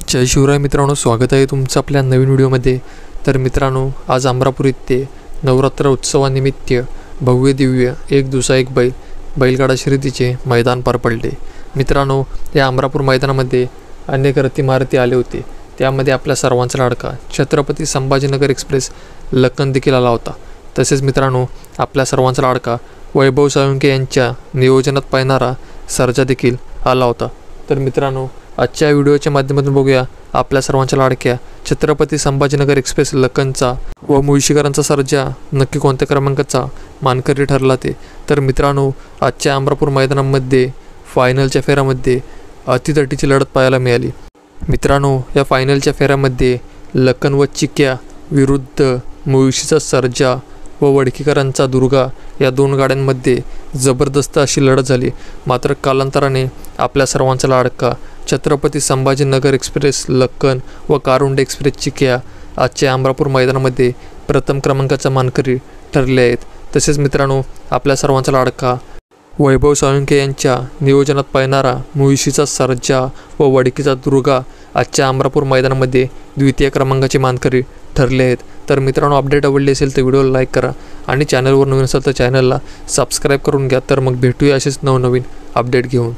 जय शिवराय मित्रांनो, स्वागत आहे तुमचं आपल्या नवीन व्हिडिओमध्ये। तर मित्रांनो, आज अमरापूर येथे नवरात्र उत्सवानिमित्त भव्य दिव्य एक दुसरा एक बैलगाडा शर्यतीचे मैदान पार पडले। मित्रांनो, या अमरापूर मैदानामध्ये अनेक रथीमारती आले होते। त्यामध्ये आपल्या सर्वांचा लाडका छत्रपती संभाजीनगर एक्सप्रेस लक्कन देखील आला होता। तसेच मित्रांनो, आपल्या सर्वांचा लाडका वैभव साळुंखे यांच्या नियोजनात पाहणारा सर्जा देखील आला होता। तर मित्रांनो, आजच्या व्हिडिओच्या माध्यमातून बघूया आपल्या सर्वांच्या लाडक्या छत्रपती संभाजीनगर एक्सप्रेस लक्कनचा व मुळशीकरांचा सर्जा नक्की कोणत्या क्रमांकाचा मानकरी ठरला ते। तर मित्रांनो, आजच्या अमरापूर मैदानामध्ये फायनलच्या फेऱ्यामध्ये अतितटीची लढत पाहायला मिळाली। मित्रांनो, या फायनलच्या फेऱ्यामध्ये लक्कन व चिक्या विरुद्ध मुळशीचा सर्जा व वडकीकरांचा दुर्गा या दोन गाड्यांमध्ये जबरदस्त अशी लढत झाली। मात्र कालांतराने आपल्या सर्वांचा लाडका छत्रपती संभाजीनगर एक्सप्रेस लक्कन व कारुंडे एक्सप्रेस चिक्या आजच्या अमरापूर मैदानामध्ये प्रथम क्रमांकाचा मानकरी ठरले आहेत। तसेच मित्रांनो, आपल्या सर्वांचा लाडका वैभव साळुंखे यांच्या नियोजनात पाहणारा मुळशीचा सर्जा व वडकीचा दुर्गा आजच्या अमरापूर मैदानामध्ये द्वितीय क्रमांकाचे मानकरी ठरले आहेत। तर मित्रांनो, अपडेट आवडली असेल तर व्हिडिओला लाईक करा आणि चॅनलवर नवीन असेल तर चॅनलला सबस्क्राईब करून घ्या। तर मग भेटूया असेच नवनवीन अपडेट घेऊन।